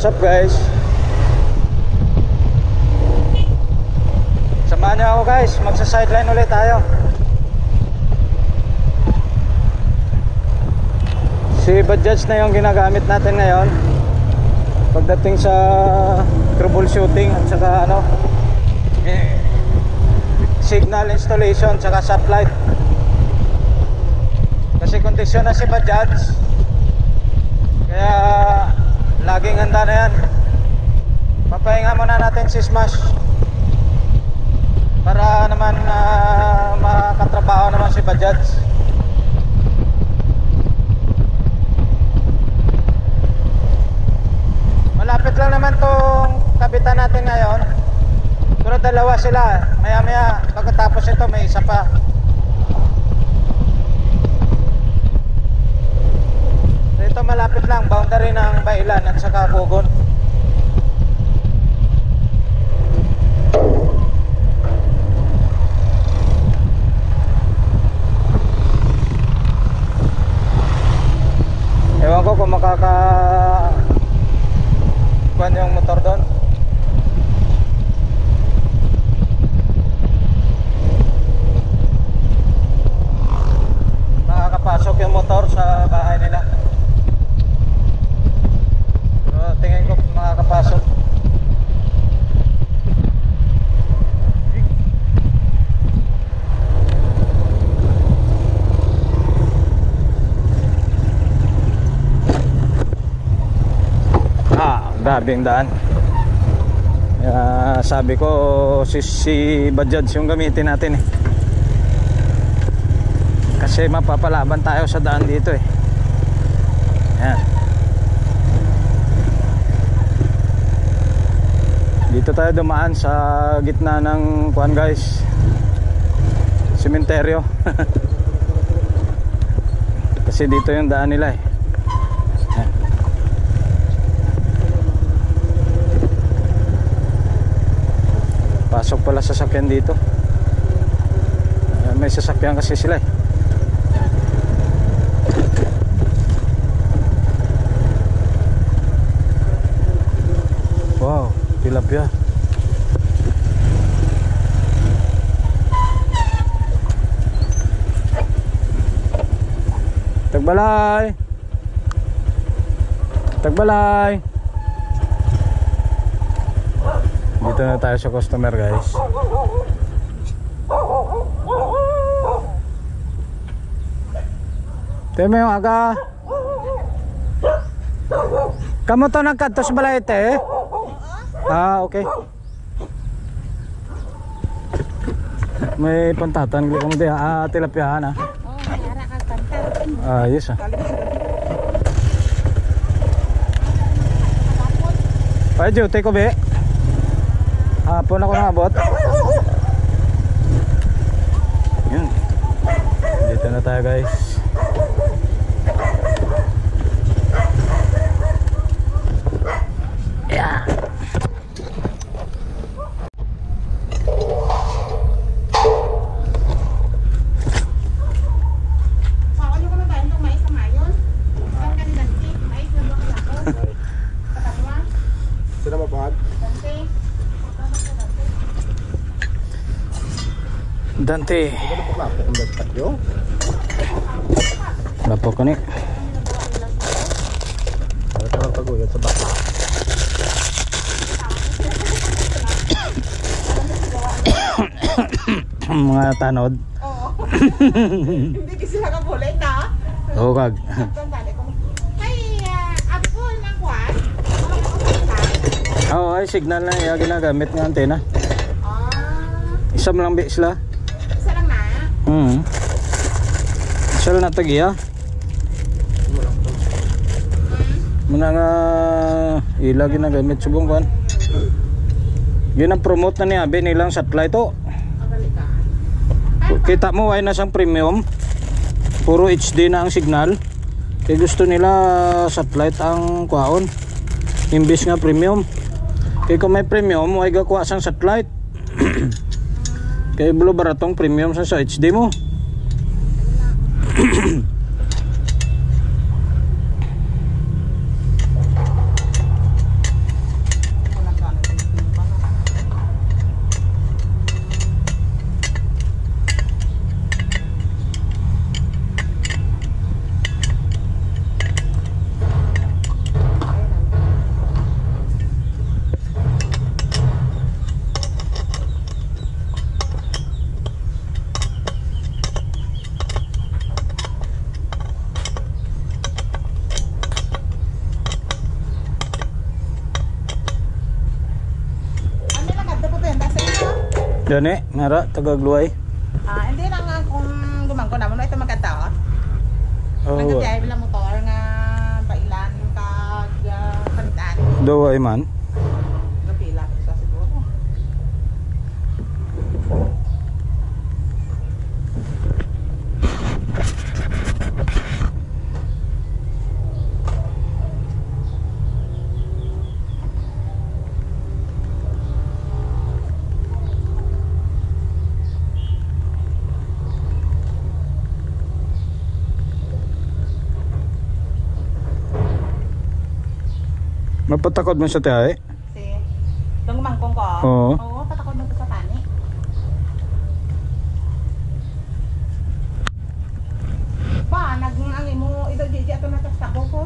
What's up guys? Samahan niyo ako guys, magsa-sideline ulit tayo. Si Bajaj na yung ginagamit natin ngayon pagdating sa troubleshooting at saka signal installation saka satellite. Kasi kondisyon na si Bajaj, kaya laging handa na yan. Papahinga muna natin si Smash para naman makatrabaho naman si Bajaj. Malapit lang naman tong kabitan natin ngayon, pero dalawa sila. Maya maya pagkatapos ito may isa pa. Ito malapit lang, boundary ng Bailan at saka Bugon. Ewan ko kung kuan yung motor doon. Makakapasok yung motor sa bahay nila. Pero tingin ko makakapasok. Grabing daan. Sabi ko si Bajaj yung gamitin natin kasi mapapalaban tayo sa daan dito Yan. Dito tayo dumaan sa gitna ng kuan guys, sementeryo. Kasi dito yung daan nila Pasok pala sasakyan dito. May sasakyan kasi sila Wow, tilapia. Tagbalay. Tagbalay. Dito na tayo sa customer guys. Teme yung aga. Kamu to nagkatos balay ite okay. May pantatan ko mo dia tilapia na. May ara kag pantat. Yes Pajo, take ko be. Hapon ako nakabot. Yun. Dito na tayo guys. Yeah. Dante. Lapo ko ni. Mga tanod. Oo. Hindi kasi sila kabulit Oo kag. Ay, apple ng kwan. Ay signal na yung ginagamit ng antena. Isa mo lang sila. Isa lang na? Isa lang natagi Muna nga ila ginagamit subong kwan. Gina-promote na ni Abe nilang satellite Kita mo ay nasang premium. Puro HD na ang signal. Kaya gusto nila satellite ang kuhaon imbis nga premium. Kaya kung may premium ay gakuha sang satellite. Kaya bulo baratong premium sa HD mo. Gani, nara, tagagluway. Hindi lang nga kung gumangko naman ito magkata. Oh, Nagkatiyay bilang motor nga bailan kag panitan. Daway man. Gapila sa siguro. Mapatakod man sa tiyahe. Si itong mangkong ko. Oo. Patakod mo sa tani. Ba, nag-angi mo ito di ato na tas tako ko.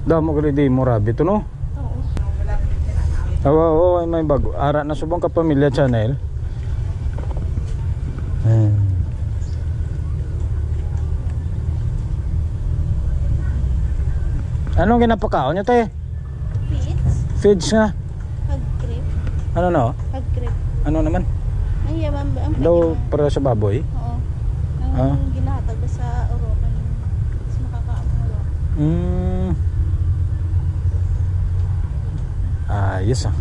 Damo gali di mo rabi to no. Oo. Wala rin sinanawi. Oo, may bago. Ara na subong ka pamilya channel. Anong ginapakaon niyo te? Feeds, Feeds nga. hag-grip, Ano no? hag-grip. Ano naman? Ay, yaman ba? Ang Daw pwede para sa baboy. mo. Oo. Ah. Ang ginahatag ba sa Europa yung mas makakaamang Europa. Ayos ah.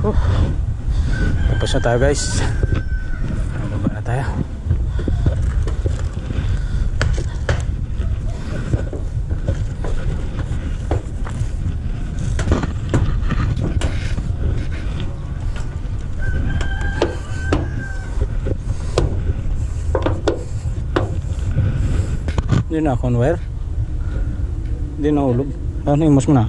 Op. Tapos na tayo guys. Baba na tayo. Hindi na conware. Hindi na hulog. Ano yung mas mo na?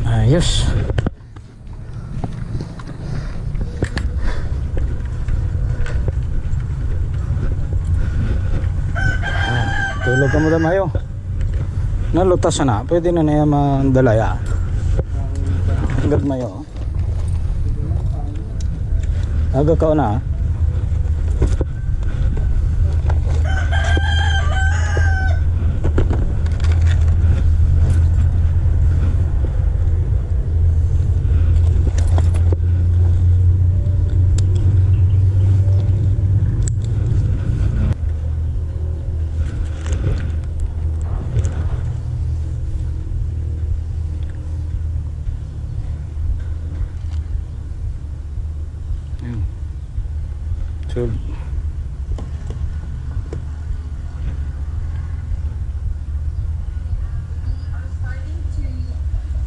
Ayos. Tulog ka mo na mayo. Nalutas na. Pwede na niya mandalaya. Hanggat mayo. Aga ka na. So,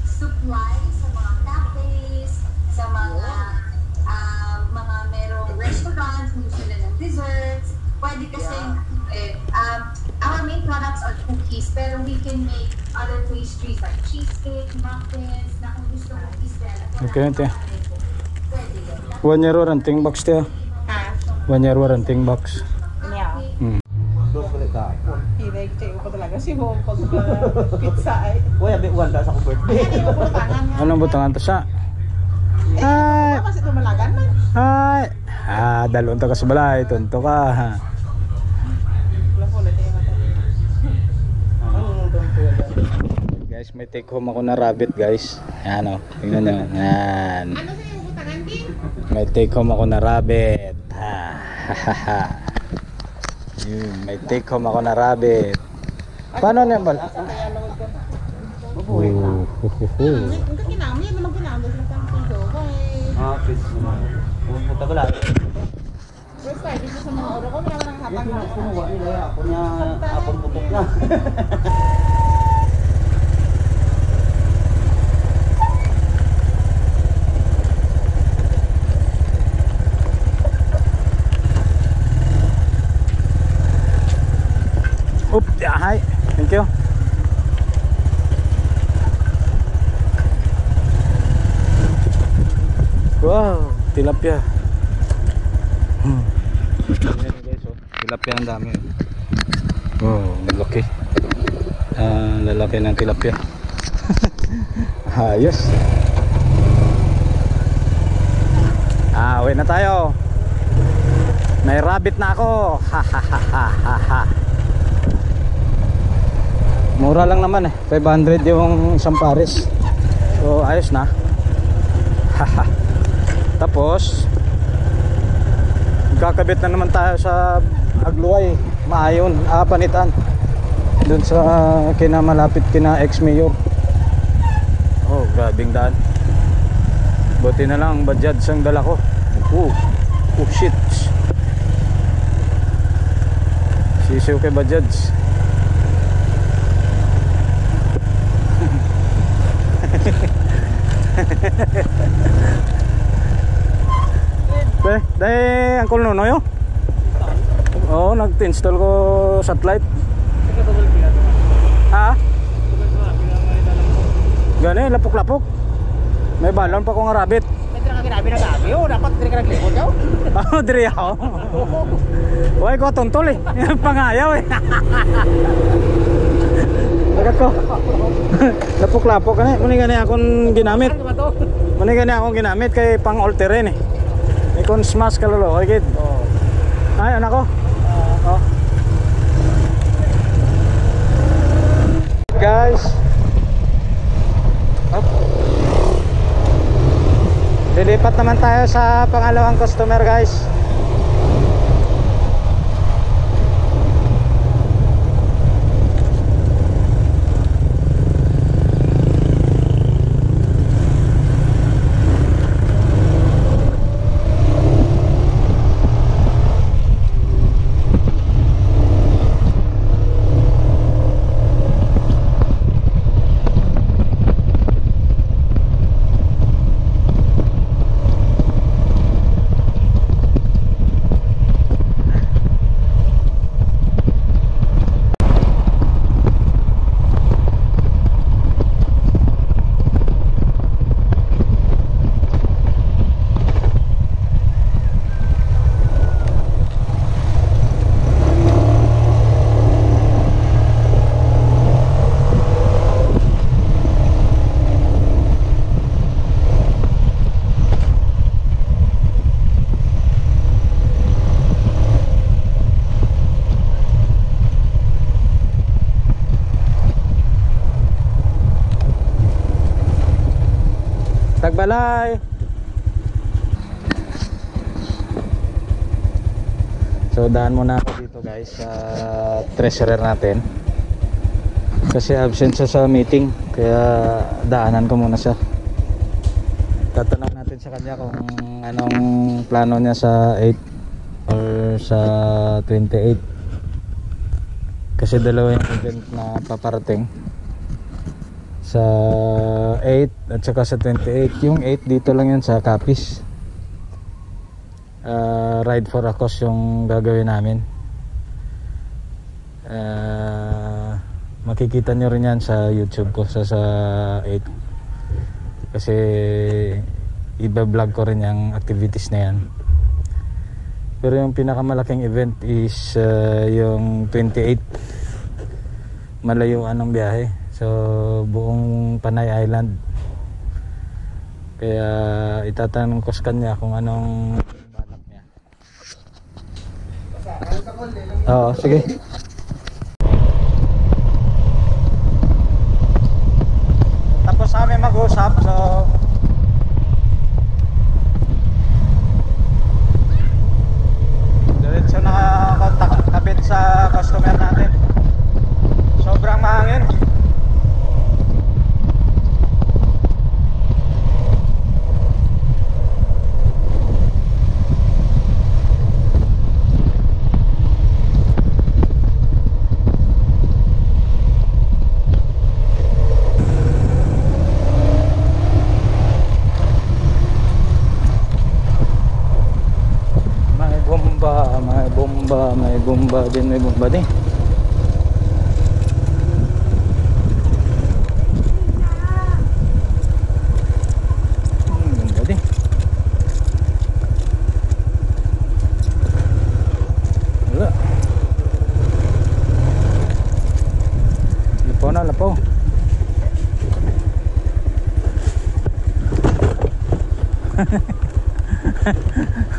supply sa mga cafes, sa mga merong restaurants, kung gusto nila ng desserts. Pwede kasi our main products are cookies, pero we can make other pastries like cheesecake, muffins, na kung gusto mo i-sell. okay, ate. Pwede yun. 1 year warranty box tiya. Ha? 1 year warranty box. Ano yan? Hilig tayo ko talaga si Hong pag pizza ay. Kuya, biwan ka sa akong birthday. Ano yung butangan nga? Anong butangan to sa? Hi! Kasi tumalagan man. Hi! Dalon to ka sa balay. Tunto ka. Wala tayo mata. Guys, may take home ako na rabbit guys. Ayan o. Tingnan nyo. Ayan. Ano sa yung butangan din? May take home ako na rabbit. May take home ako na rabbit. Paano na yan bal? Ang kinami, naman kinami sa tang piso. Ah, please naman. Pumunta ko lang. First time, dito sa mga oro ko, may naman ang hatang na. Kumuha nila ako niya, apon putok na. Oop, yeah, hi. Thank you. Wow, tilapia. Ayan guys, oh. Tilapia ang dami. Wow, lalaki. Lalaki ng tilapia. Ayos. Uwi na tayo. May rabbit na ako. Mura lang naman eh. 500 yung isang pares. So ayos na. Tapos kakabit na naman tayo sa Agluway, Maayon, Panitan. Doon sa kinamalapit kina ex-mayor. Oh, grabing daan. Buti na lang Bajaj ang dala ko. Oh shit. Sisiw kay Bajaj. Dahil Uncle Nonoy yo? Oo, nag-install ko satellite. Gani, lapok-lapok. May balon pa kong rabbit. May ka ginabi na gabi, dapat diri ka naglipod yaw. Diri ako. Uy, ko tuntol eh. Pangayaw eh. Agad ko. Lapok-lapok gani. Muni gani akong ginamit. Muni gani akong ginamit kay pang all terrain eh. Ikon smash kalolo, okay kid. Ay, anak ko. Guys. Lilipat naman tayo sa pangalawang customer, guys. Tagbalay. So daan muna ako dito guys sa treasurer natin. Kasi absent siya sa meeting, kaya daanan ko muna siya. Tatanong natin sa kanya kung anong plano niya sa 8 or or sa 28. Kasi dalawa yung event na paparating, sa 8 at saka sa 28. Yung 8 dito lang yan sa Capiz. Ride for a cause yung gagawin namin. Makikita nyo rin yan sa YouTube ko sa 8, kasi iba-vlog ko rin yung activities na yan. Pero yung pinakamalaking event is yung 28. Malayuan ang biyahe, so buong Panay Island. Kaya itatanong ko sa kanya kung anong balak niya. Oo, sige. Tapos kami mag-usap, so diretso nakakontak kabit sa customer natin. Sobrang mahangin. May bomba din, may bomba din. Bomba din. Wala. Lapaw na, lapaw.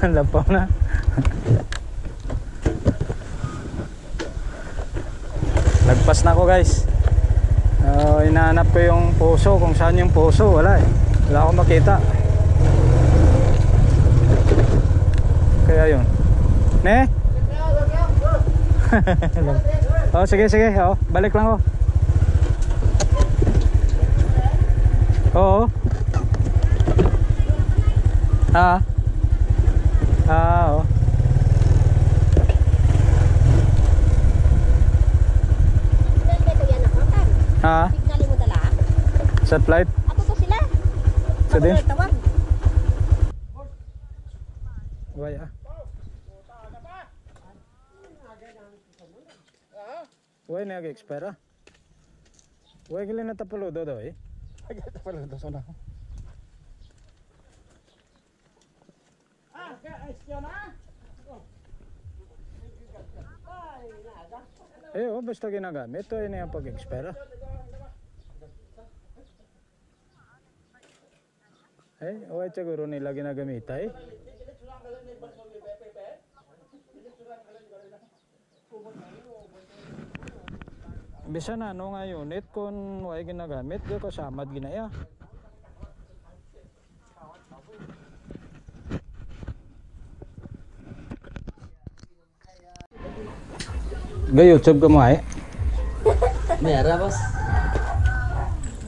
Lapaw na. Lagpas na ako, guys. Hinahanap ko yung puso, kung saan yung puso. Wala eh, wala akong makita. Kaya yun. Ne? Oh, sige, sige. Oh, balik lang ako. Oo. Oo. Ha? Signalin mo dala. Satellite? Ato to sila. Sa din? Tawag. Waya. Waya na nag-expire. Waya gila na tapaludo daw eh. Tapaludo sa na. Oh, basta ginagamit. Ito yun yung pag-expire. Okay, siguro nila ginagamit eh. Bisa na ano nga unit kung wala ginagamit, di ko samad ginaya. Gay YouTube ka mo ay? Mayara, boss.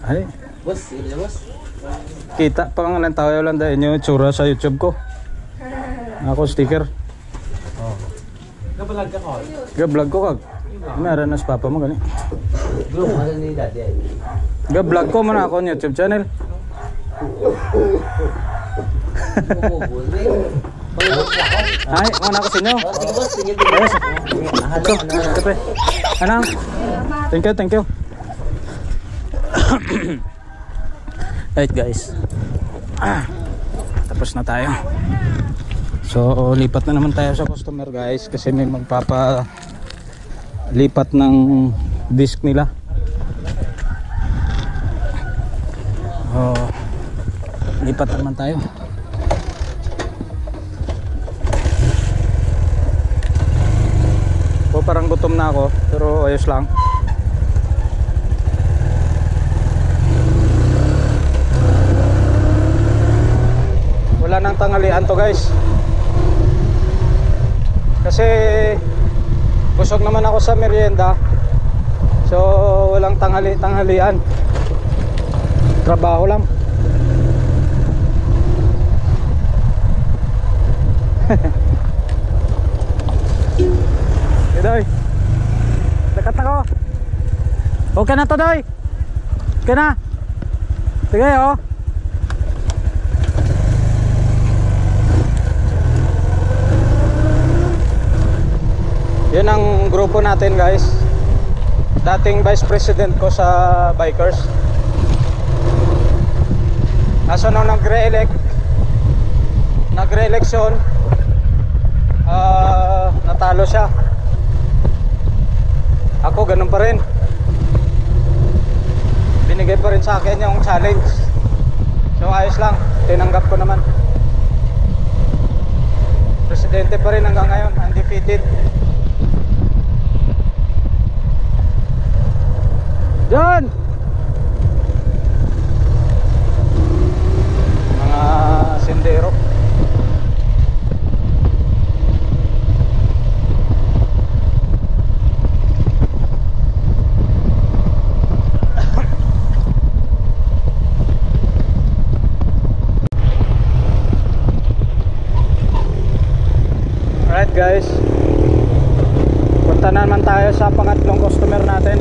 Ay, Boss, ini boss. kita pa nga lang tayo lang dahil yung itsura sa YouTube ko. Ako sticker. Oh. Nabalag ka ko. Ga-vlog ko kag. Meron na sa papa mo gani. Bro, ano ni daddy? Ga-vlog ko man ako ng YouTube channel. Ay, muna ako sa inyo. Sige boss, sige. Yes. Ito. Anang? Thank you. Right guys. Tapos na tayo. So lipat na naman tayo sa customer guys, kasi may magpapa lipat ng disc nila. Lipat naman tayo. Parang gutom na ako, pero ayos lang. Wala nang tanghalian to guys, kasi busog naman ako sa merienda. So walang tanghalian, trabaho lang. Doy. Dekat na ko. Okay na to, Doy. Okay na. Sige, oh. Yan ang grupo natin, guys. Dating vice president ko sa bikers. Kaso nung nagre-eleksyon, natalo siya. Ako ganun pa rin. Binigay pa rin sa akin yung challenge. So ayos lang, tinanggap ko naman. Presidente pa rin hanggang ngayon, undefeated. John! Mga sendero. Alright guys, punta naman tayo sa pangatlong customer natin.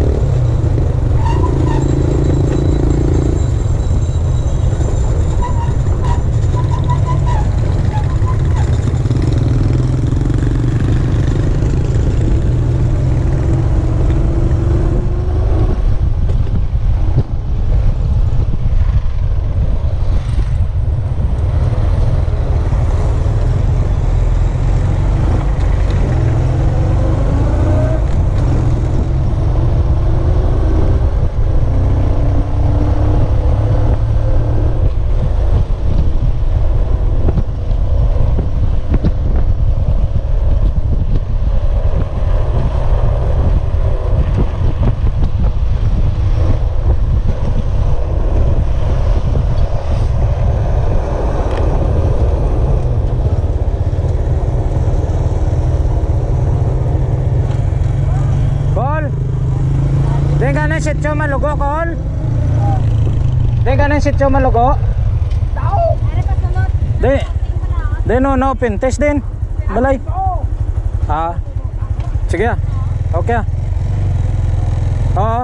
Sityo malugo, Kol? Di ka ng sityo malugo? Di no pintes din. Balay. Sige ah. Okay ah. Oo.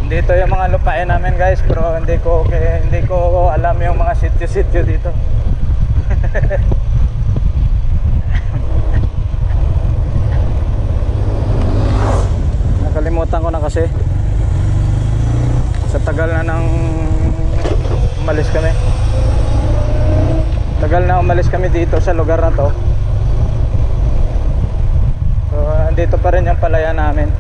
Dito yung mga lupain namin, guys, pero hindi ko alam yung mga sityo-sityo dito. Nakalimutan ko na kasi sa tagal na nang umalis kami. Tagal na umalis kami dito sa lugar na to. So andito pa rin yung palayan namin.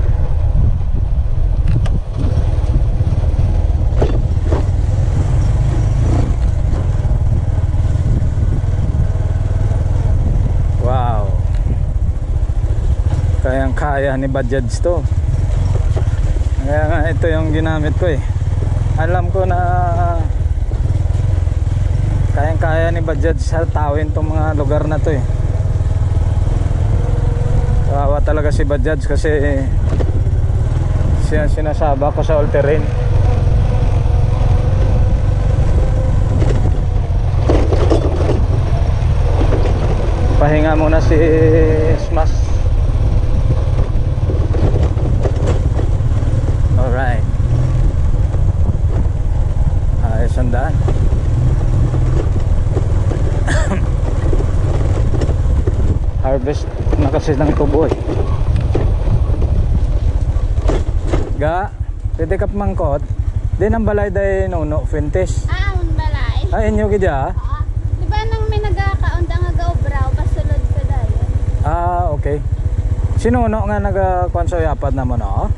Wow, kayang-kaya ni Bajaj to. Kaya nga ito yung ginamit ko eh. Alam ko na kayang-kaya ni Bajaj sa tawin tong mga lugar na to eh. Kawawa talaga si Bajaj kasi siya sinasaba ko sa all terrain. Pahinga muna si Smash. Alright. Ayos ang daan. Harvest na kasi ng tubo eh. Ga, pwede ka mangkot. Di nang balay day nuno, fintes. Ang balay. Inyo gidya? Di ba nang may nagkakaunda nga gaubraw, pasulod ka dayon. Okay. Sinuno nga nagkonsayapad na mo no?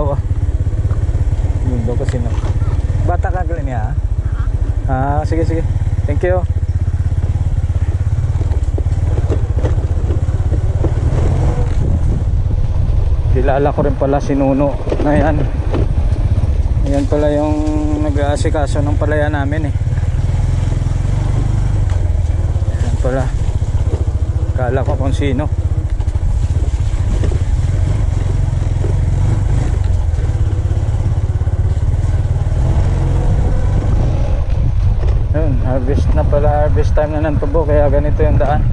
Oo. Mundo ko sino. Bata ka gali niya? Sige. Thank you. Kilala ko rin pala si Nuno na yan. Yan pala yung nag-aasikaso ng palaya namin eh. Yan pala. Kala ko kung sino. Ayun, harvest na pala, harvest time na ng tubo, kaya ganito yung daan.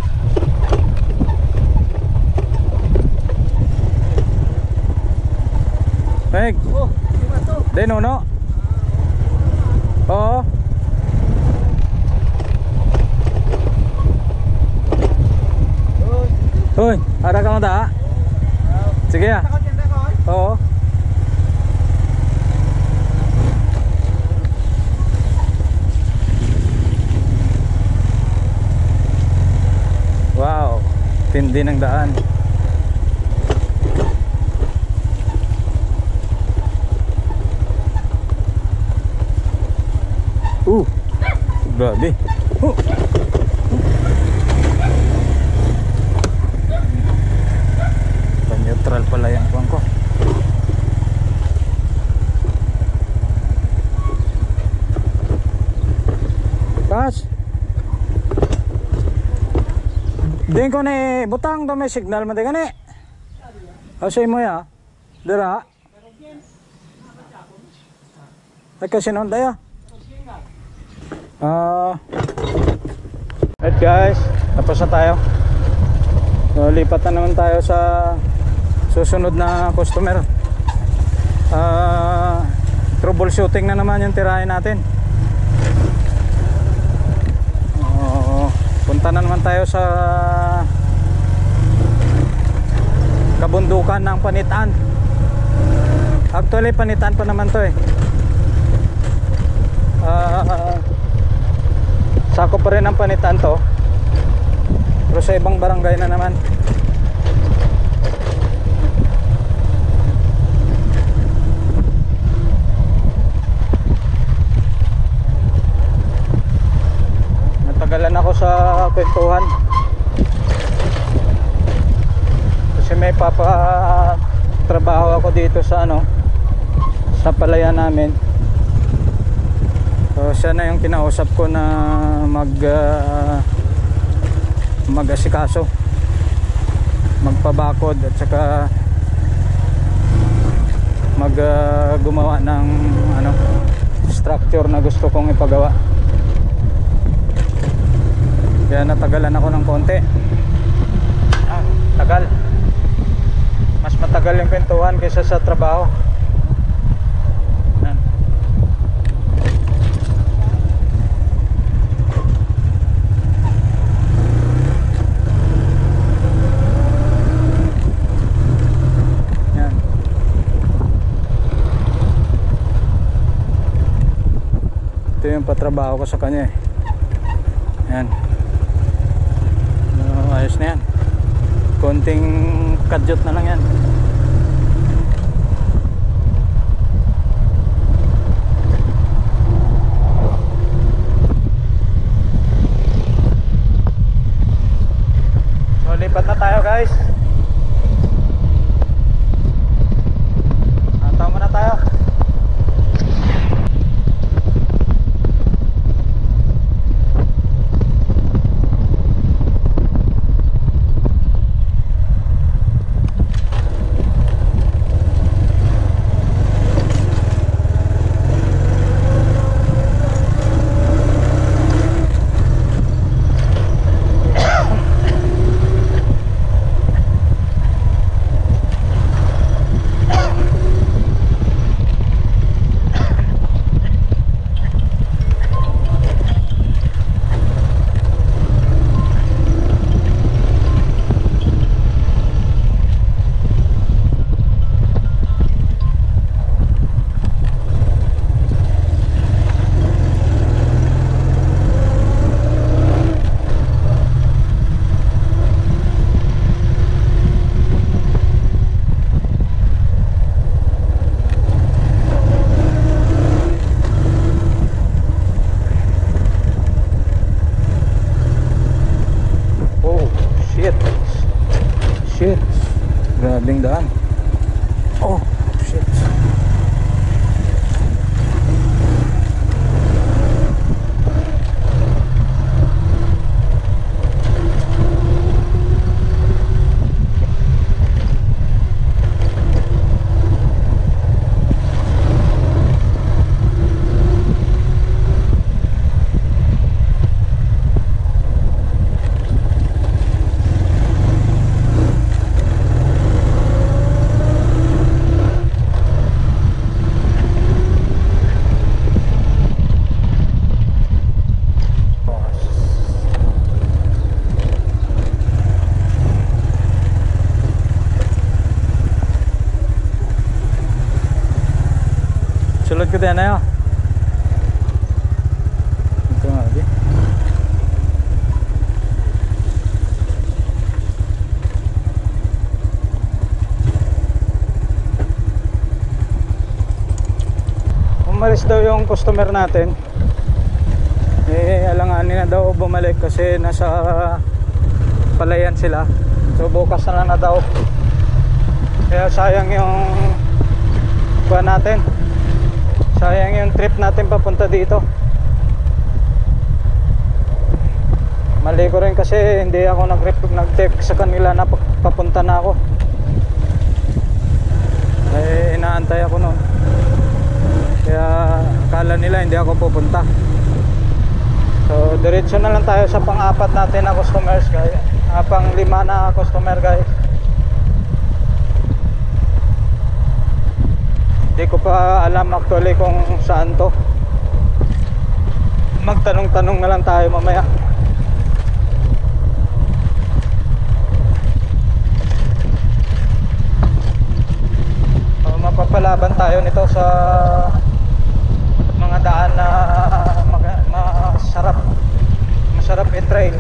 Meg, din uno? Oo. Hoy, ara ka mo da? Sige ya. Oo. Wow, tindi ng daan. Grabe. Pa-neutral pala yung puwang ko. Pas. Din ko ni butang to may signal man gani. Asay mo ya. Dira. Ay kasi non daya. Alright guys, tapos na tayo. So, lipat na naman tayo sa susunod na customer. Troubleshooting na naman yung tirahin natin. Punta na naman tayo sa kabundukan ng Panitan. Actually Panitan pa naman to eh. Sako pa rin ang Panitan to, pero sa ibang barangay na naman. Natagalan ako sa kwentuhan kasi may trabaho ako dito sa sa palayan namin. So siya na yung kinausap ko na mag-asikaso, magpabakod at saka gumawa ng structure na gusto kong ipagawa. Kaya natagalan ako ng konti. Tagal. Mas matagal yung kwentuhan kaysa sa trabaho. Ito yung patrabaho ko sa kanya eh. Ayan. Ayos na yan. Konting kadyot na lang yan. So lipat na tayo guys. Antaw mo na tayo. Shit. Grabing daan. Oh, shit. ko din na yun. Ito nga lagi. Umalis daw yung customer natin. Alanganin na daw bumalik kasi nasa palayan sila. So bukas na lang na daw. Kaya sayang yung kuha natin. Sayang yung trip natin papunta dito. Mali ko rin kasi hindi ako nag-text sa kanila na papunta na ako. Inaantay ako noon. Kaya akala nila hindi ako pupunta. So diretso na lang tayo sa pang-apat natin na customers guys. Pang-5 na customer guys. Hindi ko pa alam actually kung saan to. Magtanong-tanong na lang tayo mamaya. Mapapalaban tayo nito sa mga daan na masarap i-trail.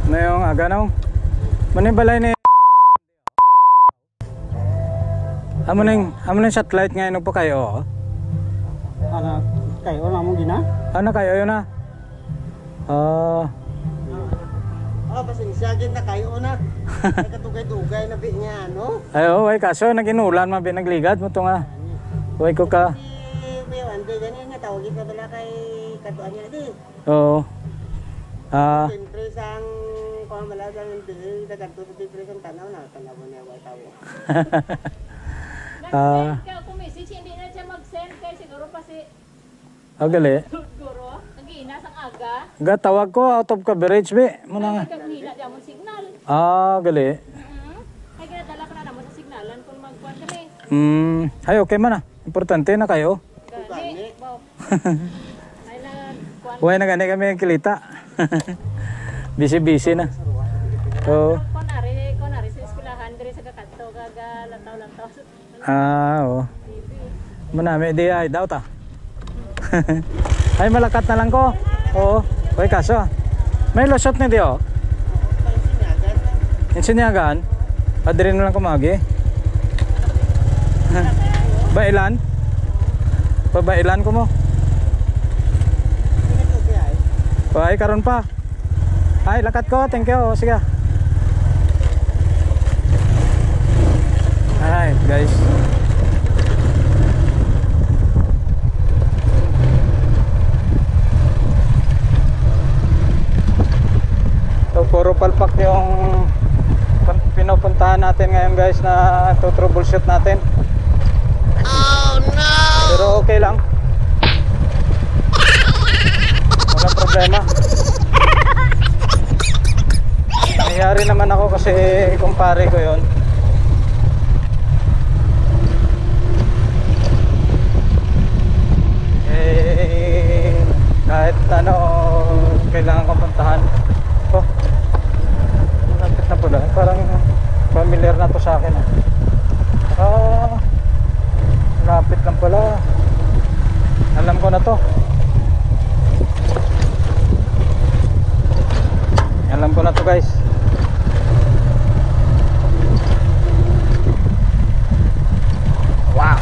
Na yung aganaw manibalay ni amo nang satellite ngayon pa kayo. Anak kayo na mo gina? Ano kayo yun na? Pasensya gid na kayo na. Nagkatugay-tugay na bi niya ano? Ayo, way kaso naginulan man binagligad mo to nga. Way ko ka. May ande ganyan nga tawagin ka bala kay katuan niya di. Oo. Siyempre sang kung malaga ng tingin dagadto siyempre sang tanaw na tanaw na way tawo. Kaya kung message, hindi na siya mag-send kaya siguro pa si gali. Guro. Nag-iina sang aga. Tawag ko out of coverage be. Muna nga. Nag-hila di amon signal. Gali. Ay ginadala ka na naman sa signalan kung magkuhan kami. Ay okay man importante na kayo. Gani. Wow. Ay na kuhan. Huwag na gani kami ang kilita. Busy na. Oo. Kunari sa eskwelahan diri sa kakanto kaga lantaw-lantaw. Oo. Manami di ay daw ta. Ay malakat na lang ko. Oo. Oy kaso. May lusot ni di oh. Insinyagan. Adre na lang kumagi. Bailan? Pabailan ko mo. Ay karon pa. Ay lakat ko, thank you. Sige. Alright guys. So puro palpak yung pinupuntahan natin ngayon guys na troubleshoot natin. Oh no! Pero okay lang. Walang problema. Nangyari naman ako kasi kumpare ko yon. Kahit ano kailangan kong puntahan. Oh, malapit na pala. Parang familiar na to sa akin. Malapit lang pala. Alam ko na to. Alam ko na to guys. Wow.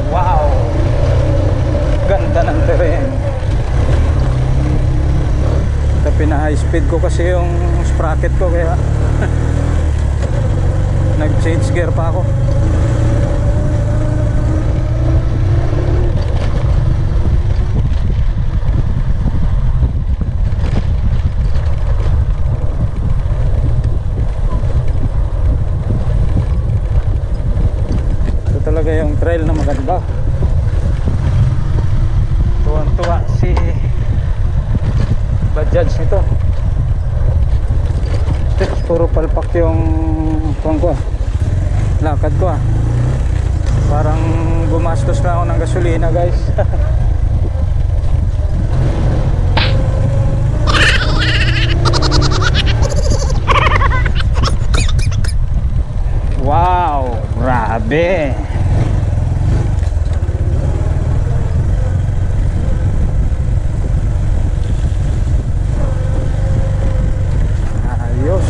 Wow. Ganda ng terrain. Pina-high speed ko kasi yung sprocket ko kaya nag-change gear pa ako. Ito talaga yung trail na maganda. Tuwang-tuwa si Bajaj nito. Puro palpak yung kuwan ko ah. Lakad ko ah. Parang gumastos na ako ng gasolina guys. Wow, grabe. Ayos.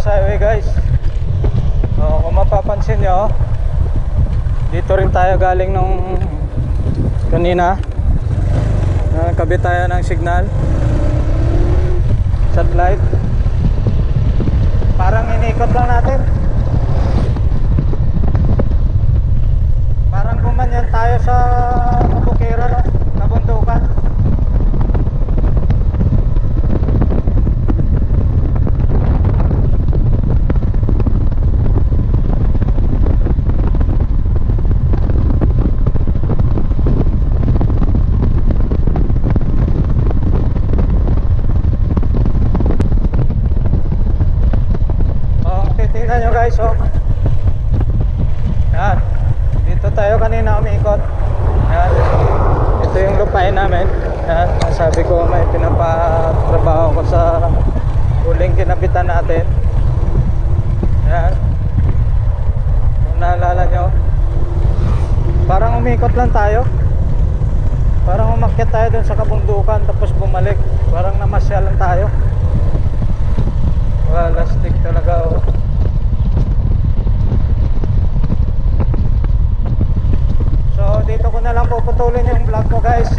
Sa highway guys. So, kung mapapansin nyo, dito rin tayo galing nung kanina. Nakabit tayo ng signal, satellite. Parang inikot lang natin. Parang gumanyan tayo sa Bukira, no? Nabundukan. Tingnan nyo guys, oh. Yan. Dito tayo kanina umikot. Yan. Ito yung lupain namin. Yan. Sabi ko may pinapatrabaho ko sa huling kinabitan natin. Yan. Kung naalala nyo, parang umikot lang tayo. Parang umakyat tayo dun sa kabundukan tapos bumalik. Parang namasya lang tayo. Wala, stick talaga, oh. So dito ko na lang puputulin yung vlog ko guys.